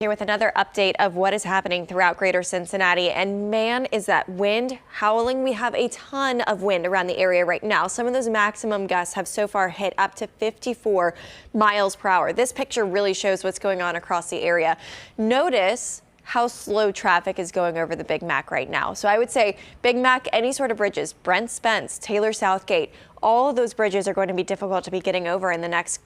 Here with another update of what is happening throughout greater Cincinnati, and man, is that wind howling. We have a ton of wind around the area right now. Some of those maximum gusts have so far hit up to 54 miles per hour. This picture really shows what's going on across the area. Notice how slow traffic is going over the Big Mac right now. So I would say Big Mac, any sort of bridges, Brent Spence, Taylor Southgate, all of those bridges are going to be difficult to be getting over in the next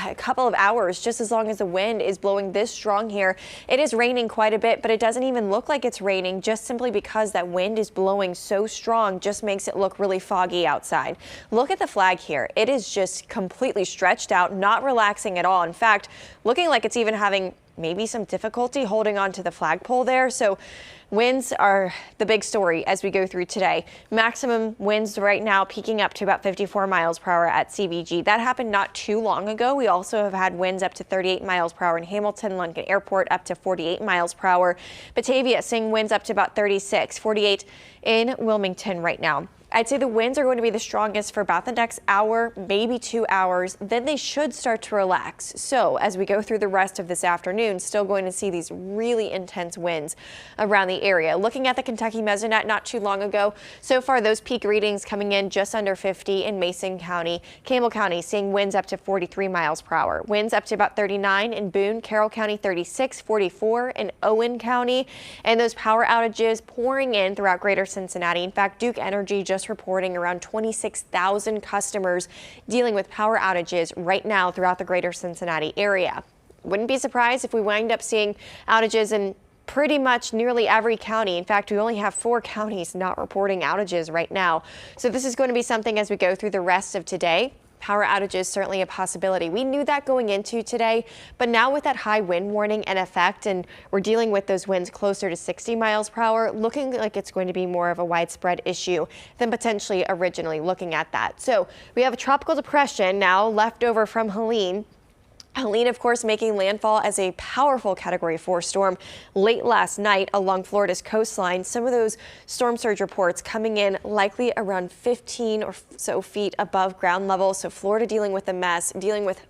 a couple of hours, just as long as the wind is blowing this strong here. It is raining quite a bit, but it doesn't even look like it's raining, just simply because that wind is blowing so strong just makes it look really foggy outside. Look at the flag here. It is just completely stretched out, not relaxing at all. In fact, looking like it's even having maybe some difficulty holding on to the flagpole there. So winds are the big story as we go through today. Maximum winds right now peaking up to about 54 miles per hour at CVG. That happened not too long ago. We also have had winds up to 38 miles per hour in Hamilton, Lincoln Airport up to 48 miles per hour. Batavia seeing winds up to about 36, 48 in Wilmington right now. I'd say the winds are going to be the strongest for about the next hour, maybe 2 hours. Then they should start to relax. So as we go through the rest of this afternoon, still going to see these really intense winds around the area. Looking at the Kentucky Mesonet not too long ago, so far those peak readings coming in just under 50 in Mason County. Campbell County seeing winds up to 43 miles per hour. Winds up to about 39 in Boone, Carroll County 36, 44 in Owen County. And those power outages pouring in throughout greater Cincinnati. In fact, Duke Energy just reporting around 26,000 customers dealing with power outages right now throughout the greater Cincinnati area. Wouldn't be surprised if we wind up seeing outages in pretty much nearly every county. In fact, we only have 4 counties not reporting outages right now. So this is going to be something as we go through the rest of today. Power outages certainly a possibility. We knew that going into today, but now with that high wind warning in effect, and we're dealing with those winds closer to 60 miles per hour, looking like it's going to be more of a widespread issue than potentially originally looking at that. So we have a tropical depression now left over from Helene. Helene, of course, making landfall as a powerful Category 4 storm late last night along Florida's coastline. Some of those storm surge reports coming in likely around 15 or so feet above ground level. So Florida dealing with a mess, dealing with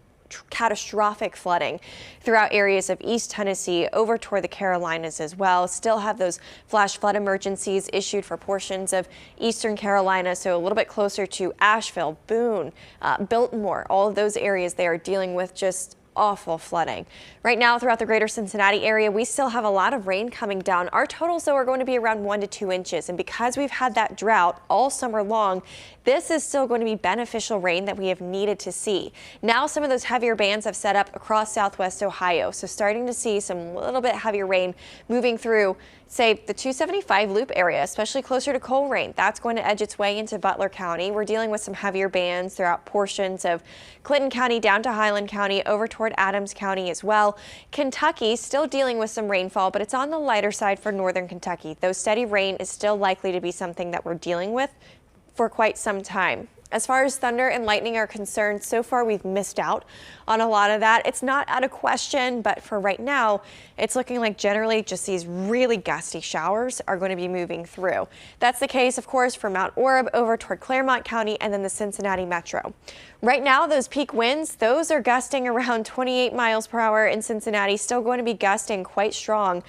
catastrophic flooding throughout areas of East Tennessee over toward the Carolinas as well. Still have those flash flood emergencies issued for portions of Eastern Carolina, so a little bit closer to Asheville, Boone, Biltmore, all of those areas they are dealing with just awful flooding. Right now throughout the greater Cincinnati area, we still have a lot of rain coming down. Our totals, though, are going to be around 1 to 2 inches. And because we've had that drought all summer long, this is still going to be beneficial rain that we have needed to see. Now some of those heavier bands have set up across southwest Ohio. So starting to see some little bit heavier rain moving through, say, the 275 loop area, especially closer to Colerain. That's going to edge its way into Butler County. We're dealing with some heavier bands throughout portions of Clinton County down to Highland County over toward Adams County as well. Kentucky still dealing with some rainfall, but it's on the lighter side for northern Kentucky. Though steady rain is still likely to be something that we're dealing with for quite some time. As far as thunder and lightning are concerned, so far we've missed out on a lot of that. It's not out of question, but for right now, it's looking like generally just these really gusty showers are going to be moving through. That's the case, of course, for Mount Orab over toward Claremont County and then the Cincinnati metro. Right now, those peak winds, those are gusting around 28 miles per hour in Cincinnati, still going to be gusting quite strong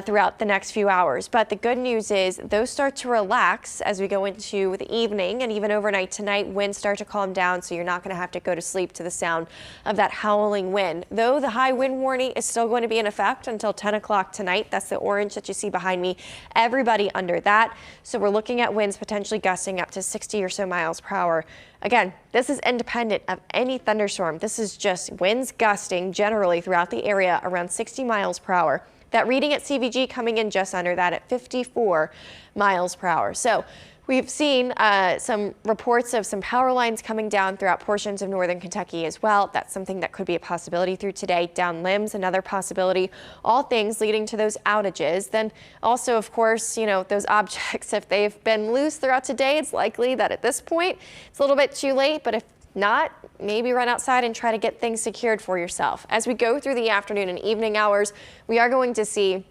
throughout the next few hours. But the good news is those start to relax as we go into the evening and even overnight tonight. Winds start to calm down, so you're not going to have to go to sleep to the sound of that howling wind. Though the high wind warning is still going to be in effect until 10 o'clock tonight. That's the orange that you see behind me. Everybody under that. So we're looking at winds potentially gusting up to 60 or so miles per hour. Again, this is independent of any thunderstorm. This is just winds gusting generally throughout the area around 60 miles per hour. That reading at CVG coming in just under that at 54 miles per hour. So we've seen some reports of some power lines coming down throughout portions of northern Kentucky as well. That's something that could be a possibility through today. Down limbs, another possibility. All things leading to those outages. Then also, of course, you know, those objects, if they've been loose throughout today, it's likely that at this point it's a little bit too late. But if not, maybe run outside and try to get things secured for yourself. As we go through the afternoon and evening hours, we are going to see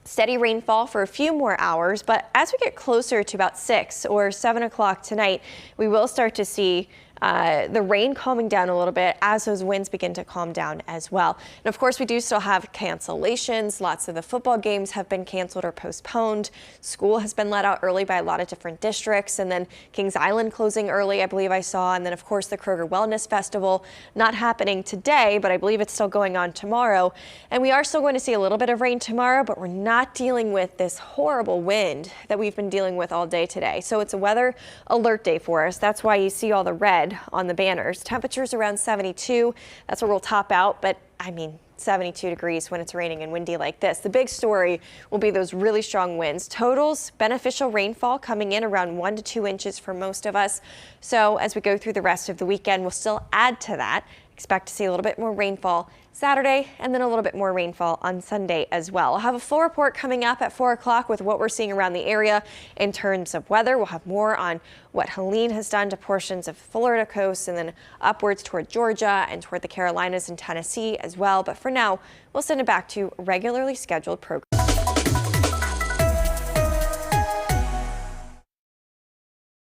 steady rainfall for a few more hours, but as we get closer to about 6 or 7 o'clock tonight, we will start to see the rain calming down a little bit as those winds begin to calm down as well. And of course, we do still have cancellations. Lots of the football games have been canceled or postponed. School has been let out early by a lot of different districts, and then Kings Island closing early, I believe I saw. And then, of course, the Kroger Wellness Festival not happening today, but I believe it's still going on tomorrow. And we are still going to see a little bit of rain tomorrow, but we're not dealing with this horrible wind that we've been dealing with all day today. So it's a weather alert day for us. That's why you see all the red on the banners. Temperatures around 72. That's where we'll top out. But I mean, 72 degrees when it's raining and windy like this. The big story will be those really strong winds. Totals, beneficial rainfall coming in around 1 to 2 inches for most of us. So as we go through the rest of the weekend, we'll still add to that. Expect to see a little bit more rainfall Saturday and then a little bit more rainfall on Sunday as well. I'll have a full report coming up at 4 o'clock with what we're seeing around the area in terms of weather. We'll have more on what Helene has done to portions of Florida coast and then upwards toward Georgia and toward the Carolinas and Tennessee as well. But for now, we'll send it back to regularly scheduled programming.